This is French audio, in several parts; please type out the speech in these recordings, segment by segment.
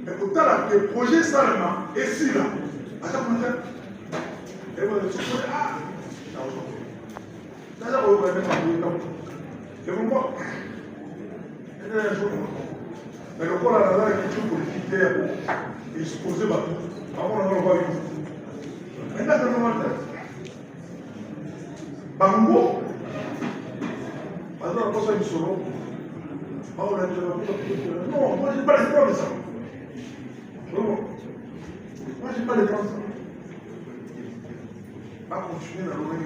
Mais pourtant, le projet seulement, et si là, à chaque moment, et vous allez se dire, ah, c'est ça, vous allez mettre en temps. Et vous moi, mais le corps là, la culture politique, il est supposé battre. Avant, on va voir. Maintenant, c'est le moment. Bango, alors, on ça, solo. Non, moi, je n'ai pas les droits de ça. Non, moi, je n'ai pas les droits de ça. Pas continuer dans le monde.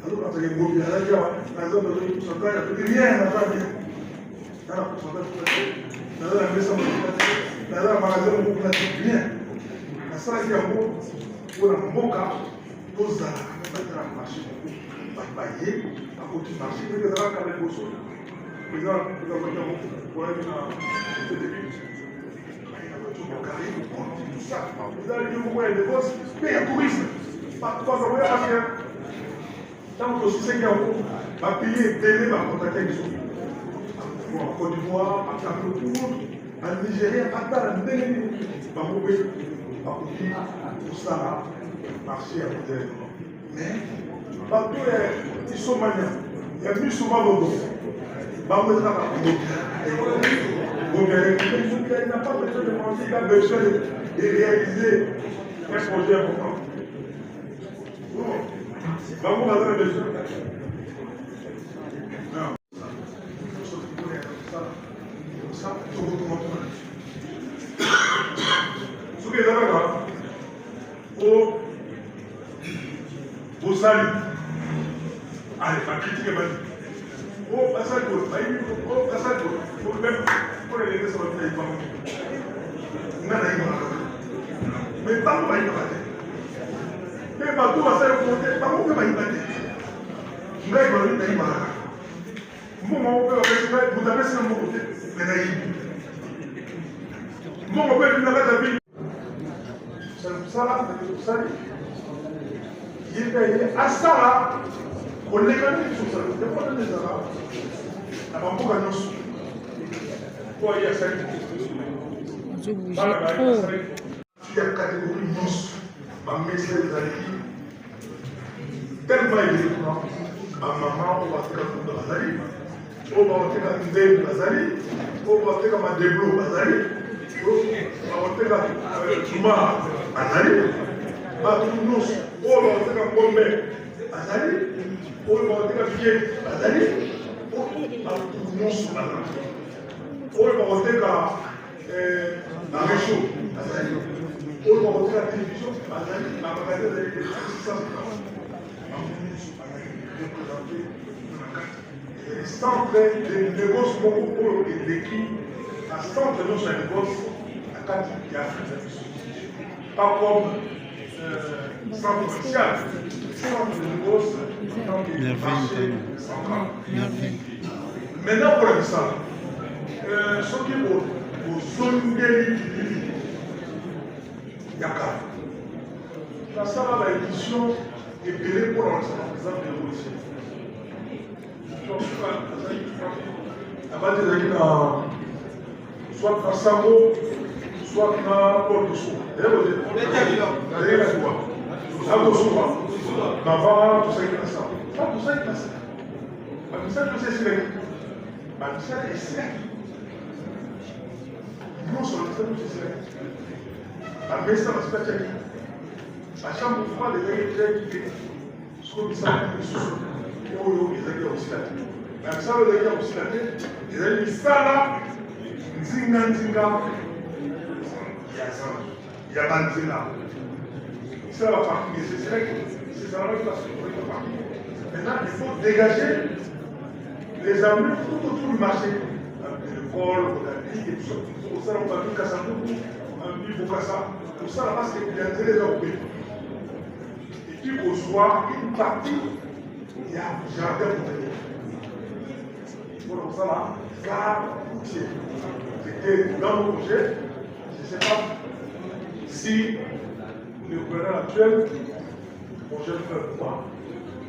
Alors, quand il y a des mobiles, il y a un zone de pourcentage, il y a rien à faire. Il y a un pourcentage de dans la maison, dans le magasin, on a rien. La salle qui est en haut, pour la moka, pour ça, on va mettre un marché. On va payer, à côté du marché, mais il y a un carré de bosso. Vous avez dit que les gosses payent un tourisme. Pas de rien. Tant que aussi c'est qu'il y a un payer télé, va contacter les autres. En Côte d'Ivoire, à Cameroun, en Nigeria, à Tanzanie, va mourir, va couper pour ça, marcher à côté. Mais, partout, ils sont maniants. Il y a plus souvent le dos. Il n'a pas besoin de manger, il a besoin de réaliser un projet important. Vamos fazer a besoin. Não. Ce que vous avez au salut. Allez, pas critiquer. Oh, passage pour les aider sur le territoire. Mais pas pour y mais partout, on va faire le pas pour y aller. Je vais y aller. Moi, on peut faire vous avez ça mon côté. Mais là, moi, on peut faire la vie. C'est ça. Il est payé à ça là. On les gagne sur ça. Il faut les arabes. La bambou gagne aussi. Pour y aller à ça. Je bouge trop. Il y a une catégorie monstre. Ma message des années. Tellement il est grand. Ma maman, on va faire un coup de Bazali. On va faire un dé de Bazali. On va faire un déblo Bazali. On va faire un Touma Bazali. On va faire un Bombe Bazali. On va faire un Pied Bazali. On va faire un réchaud Bazali. On va faire la télévision Bazali. La magasin de les centres de négoces pour l'équipe, à centre de nos négoces, à 4 milliards. Pas comme centre commercial, centre de négoces, dans les marchés centrales. Maintenant, pour l'instant, ce qui est aux zones de Yakar, la salle à l'édition est payée pour l'instant, par exemple, de l'OIC. Avant de soit dans Sango, soit dans Port de Sou. Avant, tout ça est ça. Tout ça est ça. Tout ça est ça. Tout ça est ça. Non seulement ça, c'est ça. La messe, c'est pas ça. À chaque fois, les gens qui ce qu'on dit ça, ils ont aussi la tête. Mais ça veut dire aussi la tête. Ils ont dit ça là, Nzinga, il y a Banzela. Ça va partir, c'est vrai que c'est ça là qui va se partir. Maintenant, il faut dégager les amis tout autour du marché. L'école, la ligue et tout ça. Pour ça, on va tout casser un peu pour ça. Pour ça, là-bas, c'est qu'il y a intérêt d'occuper. Et puis, au soir, une partie, il y a un jardin botanique. Pour ça, là, gare routière. C'était dans nos projets. Je ne sais pas si le gouvernement actuel, le projet de faire quoi.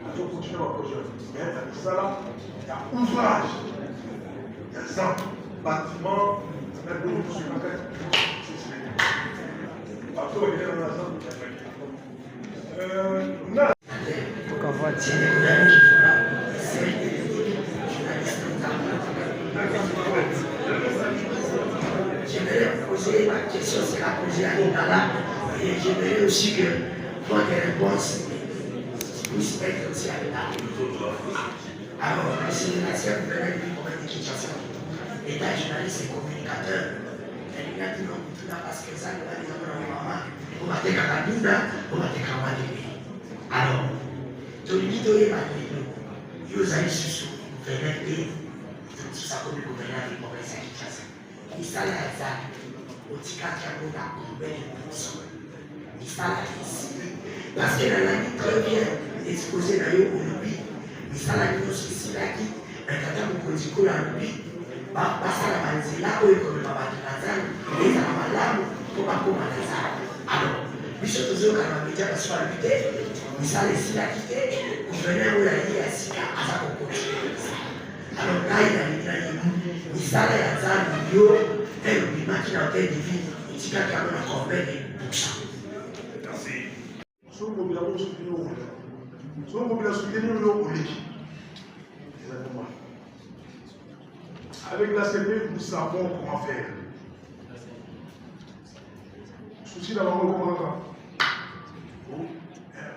Il faut continuer le projet. Mais avec ça, là, il y a ouvrage. Il y a ça, bâtiment, mettre de l'eau sur la tête. J'aimerais poser ma question, c'est la poser à Inala, et j'aimerais aussi que votre réponse puisse être aussi à l'État. Alors, monsieur l'ancien gouverneur du gouvernement de Kinshasa, État journaliste et communicateur, elle y a dit non, parce que ça, nous va dire maman, on va te Kakabinda, on va te Kawademi. Alors, Tolito et Manuel, ils ont eu sous gouverneur et tout ça comme le gouverneur du gouvernement de Kinshasa. Misala ya zali, otikaki yango na combien de pourcents? Misala ici. Parce que dans la vie très bien exposé dans yo olobi, misala nyonso esilaki, tata mokonzi koyo alobi, basala banzela oyo ekomema bato na zali, ezala malamu mpo bakoma na zali. Alors, biso tozokana bamedia baso balobi te, misala esilaki te, gouverneur oyo aye ya sika aza kokontinue misala. Alors là, il a dit, misala ya zali yo, elle obimaki na hôtel de ville, etikaki yango na combien de pourcents? Merci. Son population soutenir au Rwanda. Son population soutenir au Leki. Avec la CP, nous savons comment faire. Souci d'avoir le commandant.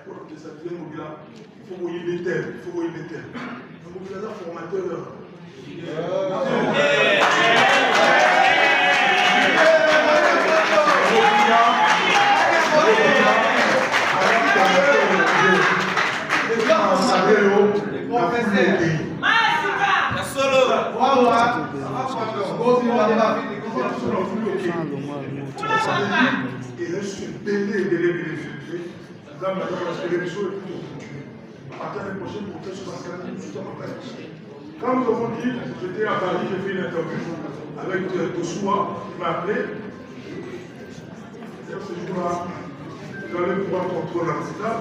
Pour que ça devienne mobile, il faut voyer des terres. Il faut voyer des terres. Un mobilisateur formateur. Quand nous avons dit, j'étais à Paris, j'ai fait une interview avec Tosoua, qui m'a appelé. Ce jour-là, j'allais pouvoir contrôler l'hôpital.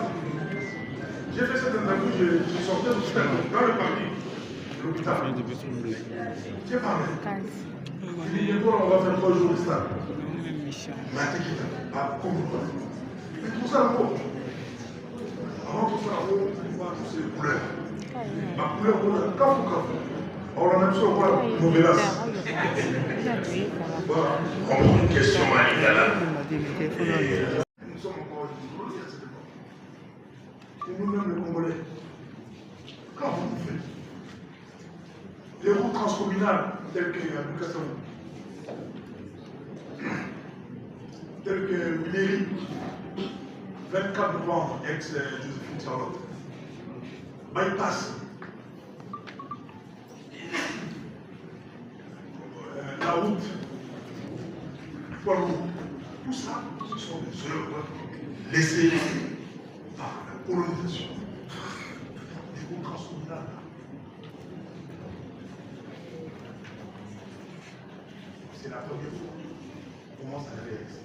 J'ai fait cette interview, je sortais de l'hôpital, dans le parking de l'hôpital. J'ai parlé. Il dit, on va faire 3 jours de stade. Il m'a dit, comme vous. Mais tout ça, avant tout ça, on voit toutes ces couleurs. Ma couleur, on a même ça, on voit Novelas. Voilà. On une question à Lingala. Nous sommes encore au à cette époque. Et nous-mêmes, les Congolais, quand vous faites les routes transcommunales telles que Bukassam, telles que Miléry, 24 novembre, ex-Joséphine Charlotte, bypass, la route, tout ça, ce sont des œuvres laissées par la colonisation. Les routes transcommunales. C'est la première fois qu'on commence à réaliser.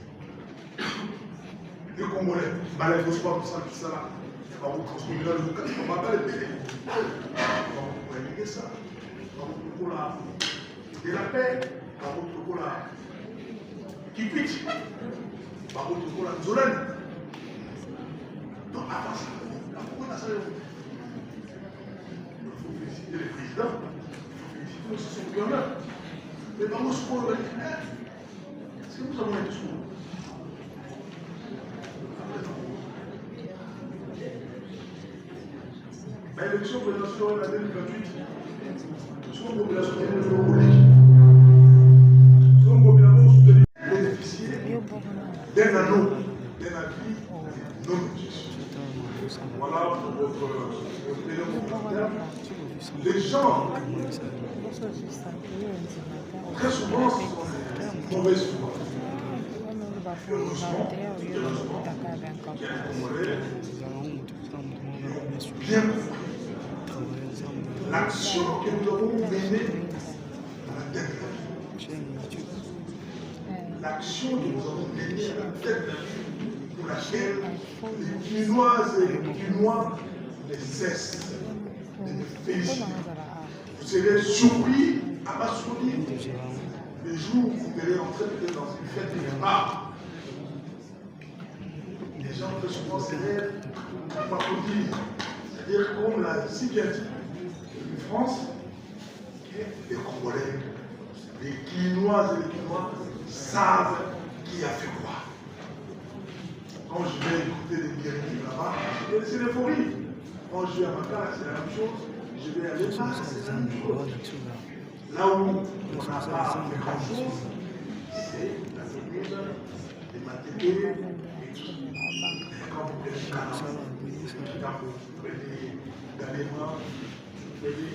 Les Congolais, malheureusement, tout ça, là, par route transcommunale, on ne va pas les payer. On va régler ça. Par route de la paix, par route qui pique, par route de Zolène. Donc, avant ça, pourquoi ça? Il faut féliciter les présidents, il faut féliciter aussi son gouverneur. Mais par contre, ce qu'on va dire, est-ce que nous avons été souvent? L'élection présidentielle en 2028, son population est politique. Son population soutenue bénéficier d'un anneau, d'un avis non objection. Voilà pour votre élément commentaire. Les gens, très souvent, ce sont des mauvaises foi. Heureusement, il y a des Congolais bien compris l'action que nous avons menée à la tête de la vie. L'action que nous avons menée à la tête de la vie, pour laquelle les Guinoises et les Guinois ne cessent de me féliciter. Vous serez surpris à ma souris le jour où vous verrez entrer peut-être dans une fête de départ. gens très souvent s'élèvent, m'applaudissent. C'est-à-dire comme l'a si bien dit, en France, les Congolais, les Guinoises et les Guinois savent qui a fait quoi. Quand je vais écouter des guéris là-bas, c'est l'euphorie. Quand je vais à Makala, c'est la même chose. Je vais à l'État, c'est la même chose. Là où on n'a pas fait grand-chose, c'est la venue des matériels et tout. Quand vous prenez le canard, quand vous prenez Galema, vous prenez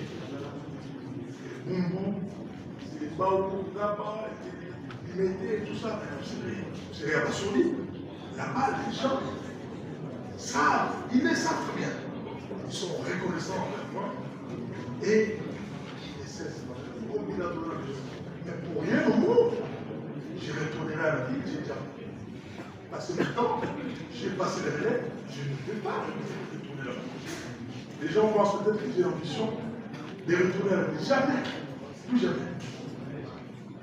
les Bumbu, les Baoulou, Gaba, les Mété et tout ça, vous serez abasourdi. Là-bas, les gens savent, ils le savent très bien. Ils sont reconnaissants envers moi et ils cessent de mais pour rien au monde, je retournerai à la ville, j'ai déjà passé le temps, j'ai passé les relais, je ne peux pas retourner là-bas. Les gens pensent peut-être que j'ai l'ambition de retourner à la ville. Jamais, plus jamais.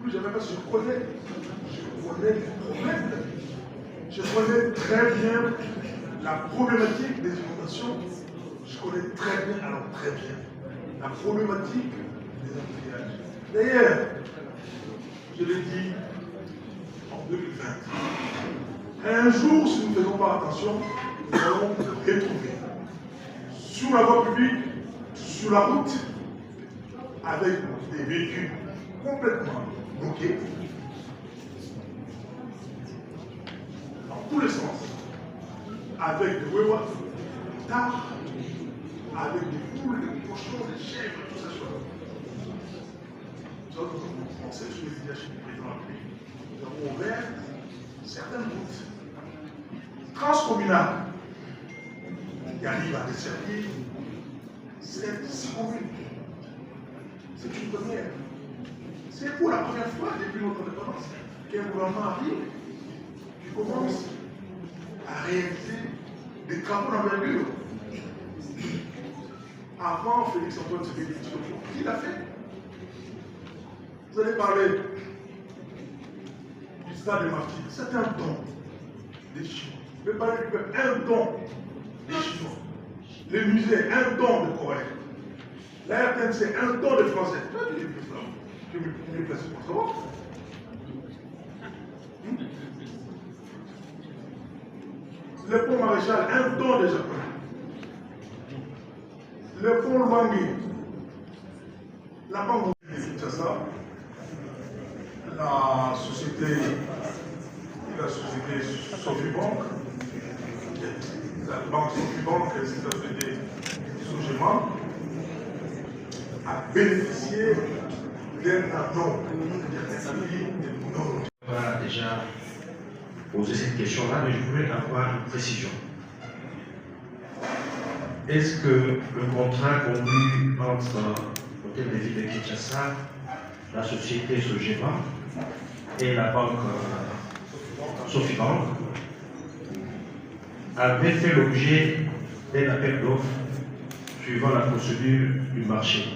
Plus jamais parce que je connais les problèmes de la vie. Je connais très bien la problématique des inondations. Je connais très bien, alors très bien, la problématique des embouteillages. D'ailleurs, je l'ai dit en 2020, un jour, si nous ne faisons pas attention, nous allons retrouver sur la voie publique, sur la route, avec des véhicules complètement bloqués, dans tous les sens, avec des wewa, tard, avec des poules, des cochons, des chèvres, tout ça sur la route. Nous avons pensé sur les leadership du président de la République. Nous avons ouvert certaines routes transcommunales qui arrivent à desservir 6 communes. C'est une première. C'est pour la première fois depuis notre indépendance qu'un gouvernement arrive qui commence à réaliser des travaux d'envergure. Avant Félix-Antoine Tshisekedi Tshilombo, qui l'a fait? Vous allez parler du stade de Martyrs. C'est un don des Chinois. Vous allez parler du peuple, un don des Chinois. Les musées, un don de Corée. La RTNC, un don de Français. Toi, tu es plus là. Tu es mieux placé pour savoir. Le pont Maréchal, un don des Japonais. Le pont Lwangi, la banque de Kinshasa, la société Sofibank, la banque Sofibank, c'est la société Sogema, a bénéficié d'un addon. On va déjà poser cette question-là, mais je voulais avoir une précision. Est-ce que le contrat conclu entre l'hôtel de ville de Kinshasa, la société Sogema et la banque Sofibank avait fait l'objet d'un appel d'offres suivant la procédure du marché?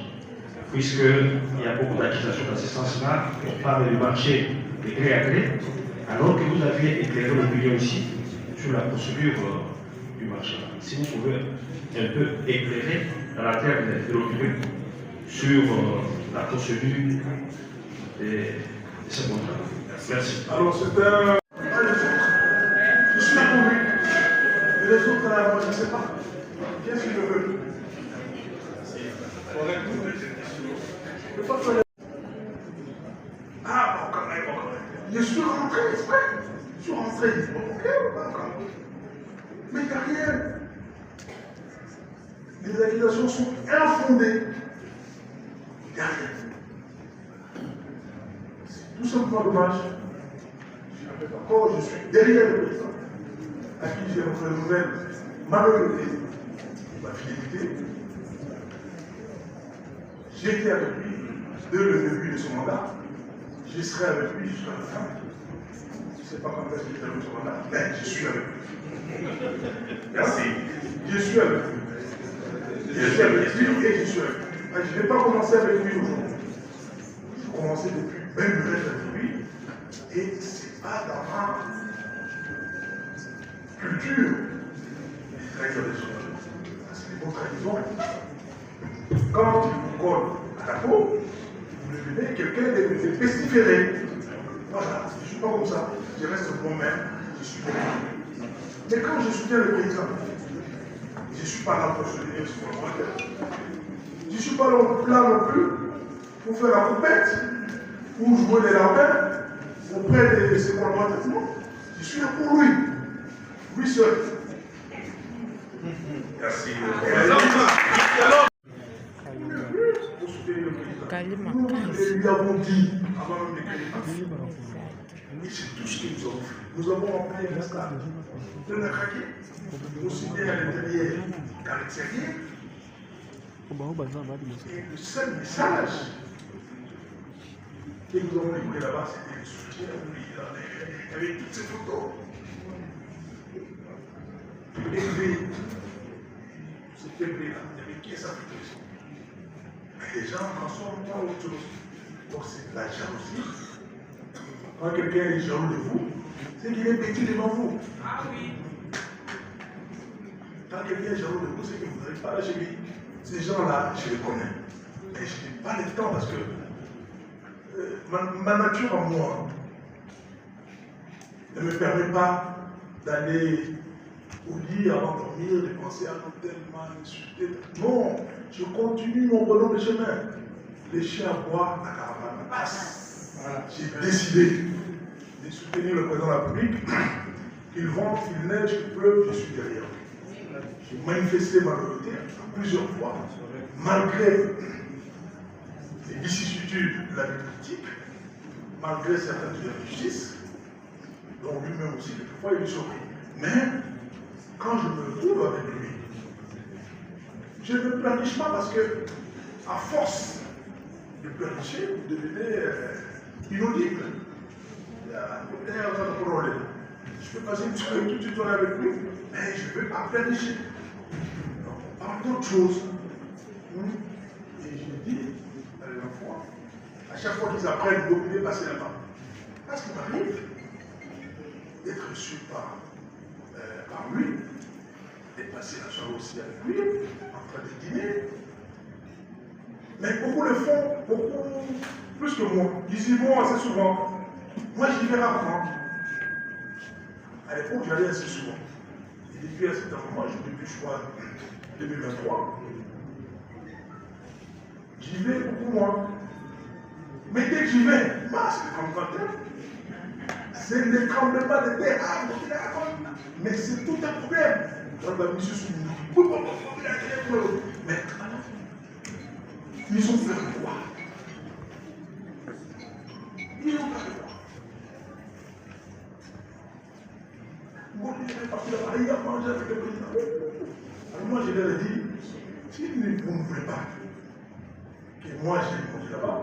Puisqu'il y a beaucoup d'accusations dans ce sens-là, on parle du marché de gré à gré, alors que vous aviez éclairé l'opinion ici sur la procédure du marché. Si vous pouvez un peu éclairer dans la terre de l'opinion sur la procédure de ce contrat. Merci. Alors c'est un... Je suis convaincu. Et les autres là, moi je ne sais pas. Qu'est-ce qu'ils veulent? Ah, bon, quand même. Je suis rentré exprès. Je suis rentré exprès. Ok, mais il n'y a rien. Les accusations sont infondées. Il n'y a rien. C'est tout simplement dommage. Je répète encore, je suis derrière le président, à qui j'ai rencontré une nouvelle malheureuse, ma fidélité. J'étais avec lui dès le début de son mandat. Je serai avec lui jusqu'à la fin. Je ne sais pas quand est-ce qu'il termine son mandat, mais je suis avec lui. Merci. Je suis avec lui. Je suis avec lui et je suis avec lui. Je n'ai pas commencé avec lui aujourd'hui. J'ai commencé depuis même le avec lui. Et ce n'est pas dans ma culture, les traiteurs des autres. C'est des bonnes traditions. Quand tu vous colles à ta peau, vous devenez quelqu'un de pestiféré. Voilà, je ne suis pas comme ça. Je reste moi-même, je suis bon. Mais quand je soutiens le président, je ne suis pas là pour soutenir ce qu'on va faire. Je ne suis pas là non plus pour faire la coupette, pour jouer les lapins auprès de ses collaborateurs. Je suis là pour lui. Lui seul. Merci. Nous lui avons dit, avant même les mais c'est tout ce qu'ils nous ont fait. Nous avons rempli un stade. De la craquer, aussi bien à l'intérieur qu'à l'extérieur. Et le seul message que nous avons écouté là-bas, c'était le soutien. Il y avait toutes ces photos. Élevé, ce peuple-là, il y avait qui est sa protection. Mais les gens en sont pas autre chose. Donc c'est de la jalousie. Quand quelqu'un est jaloux de vous, c'est qu'il est petit devant vous. Ah oui. Quand quelqu'un est jaloux de vous, c'est que vous n'avez pas la cheville. Ces gens-là, je les connais. Mais je n'ai pas le temps parce que ma nature à moi ne me permet pas d'aller au lit avant de dormir, de penser à un tel mal, insulter. Non, je continue mon bonhomme de chemin. Les chiens boivent, la caravane passe. Voilà. J'ai décidé de soutenir le président de la République. Qu'il vente, qu'il neige, qu'il pleuve, je suis derrière. J'ai manifesté ma loyauté plusieurs fois, malgré les vicissitudes de la vie politique, malgré certaines injustices, dont lui-même aussi, quelquefois, il est surpris. Mais, quand je me trouve avec lui, je ne pleurniche pas parce que, à force de pleurnicher, vous devenez inaudible. Je peux passer une soirée toute une journée avec lui, mais je ne veux pas pleurnicher. On parle d'autre chose. Et je dis, à la fois, à chaque fois qu'ils apprennent d'oublier passer là-bas. Parce qu'il m'arrive d'être reçu par lui, et passer la soirée aussi avec lui, en train de dîner. Mais beaucoup le font, beaucoup plus que moi. Ils y vont assez souvent. Moi, j'y vais rarement. À l'époque, j'allais assez souvent. Et depuis un certain moment, depuis, je crois, 2023, j'y vais beaucoup moins. Mais dès que j'y vais, c'est comme quand c'est le tremblement de terre. Mais c'est tout un problème. Mais ils ont fait quoi? Ils ont fait quoi? Il a mangé avec le président. Alors moi, je leur ai dit, si vous ne voulez pas que moi j'ai mangé là-bas,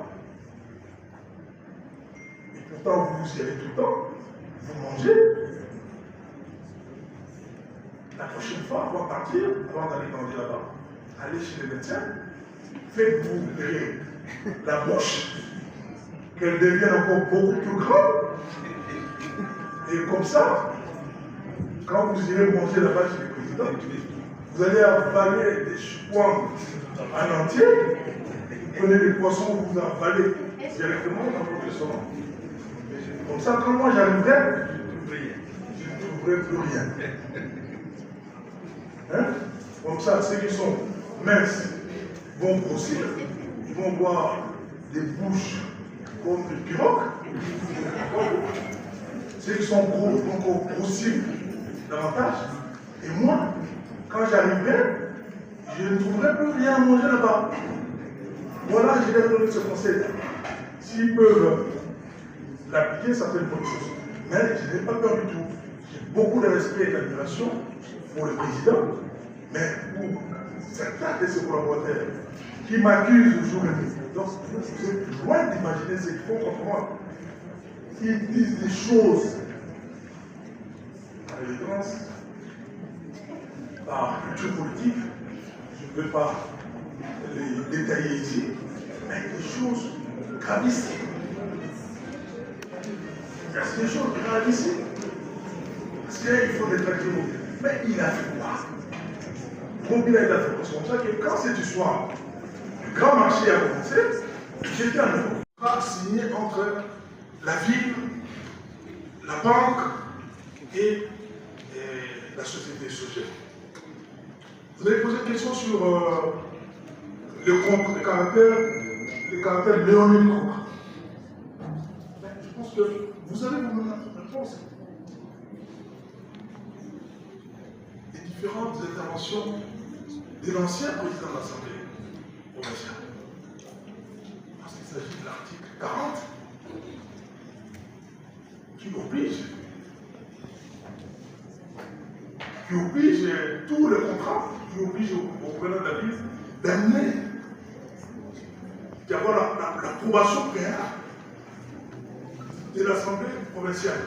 et pourtant vous y allez tout le temps, vous mangez, la prochaine fois, avant de partir, avant d'aller manger là-bas, allez chez le médecin, faites-vous opérer la bouche, qu'elle devienne encore beaucoup plus grande, et comme ça, quand vous irez manger là-bas chez le président, vous allez avaler des chouans en entier, vous prenez les poissons, vous avalez directement dans votre estomac. Comme ça, quand moi j'arriverai, je ne trouverai plus rien. Hein? Comme ça, ceux qui sont minces vont grossir, ils vont voir des bouches comme des pirogues. Ceux qui sont gros vont encore grossir davantage. Et moi, quand j'arriverai, je ne trouverai plus rien à manger là-bas. Voilà, je vais donner ce conseil. S'ils peuvent l'appliquer, ça fait une bonne chose. Mais je n'ai pas peur du tout. J'ai beaucoup de respect et d'admiration pour le président, mais pour certains de ses collaborateurs qui m'accusent jour et nuit. Donc, c'est loin d'imaginer ce qu'ils font contre moi. Ils disent des choses à l'évidence, par culture politique, je ne vais pas les détailler ici, mais des choses gravissimes. Il y a des choses gravissimes. Parce qu'il faut des tracteurs mobiles. Mais il a fait quoi? Mobile a fait quoi? C'est comme ça que quand cette histoire du grand marché a commencé, j'étais à nouveau. Signé entre la ville, la banque et la société sociale. Vous avez posé une question sur le caractère léonine du contrat. Je pense que vous avez vous-même la réponse. Les différentes interventions de l'ancien président de l'Assemblée provinciale. Parce qu'il s'agit de l'article 40 qui oblige tous les contrats, qui oblige au gouverneur de la ville d'amener, d'avoir l'approbation préalable de l'Assemblée provinciale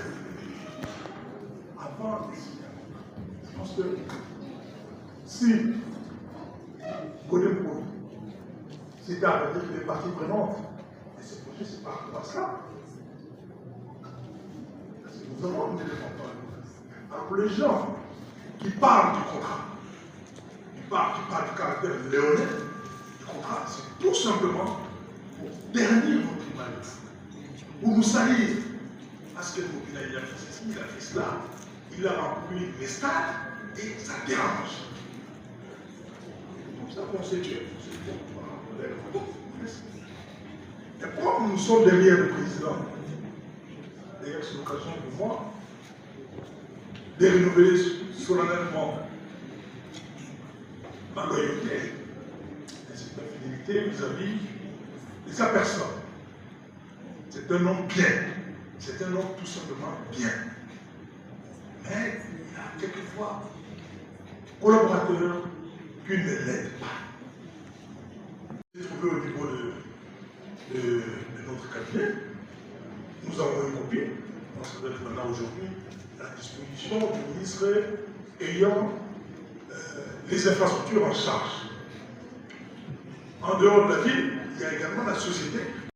avant de signer. Je pense que si Godem c'était à dire que les parties prenantes, et ce projet, c'est par rapport à cela. Parce que nous avons une élément. Alors pour les gens qui parlent du contrat, qui parlent du caractère léonais du contrat, c'est tout simplement pour ternir votre image, pour nous salir. Parce que il a fait ceci, il a fait cela, il a rempli les stades et ça dérange. C'est comme ça qu'on s'est tué. Et comme nous sommes derrière le président, d'ailleurs c'est l'occasion pour moi de renouveler solennellement ma loyauté et cette fidélité vis-à-vis de sa personne. C'est un homme bien, c'est un homme tout simplement bien. Mais il y a quelquefois collaborateurs qui ne l'aident pas. J'ai trouvé au niveau de notre cabinet, nous avons une copie, parce que maintenant aujourd'hui, à la disposition du ministre ayant les infrastructures en charge. En dehors de la ville, il y a également la société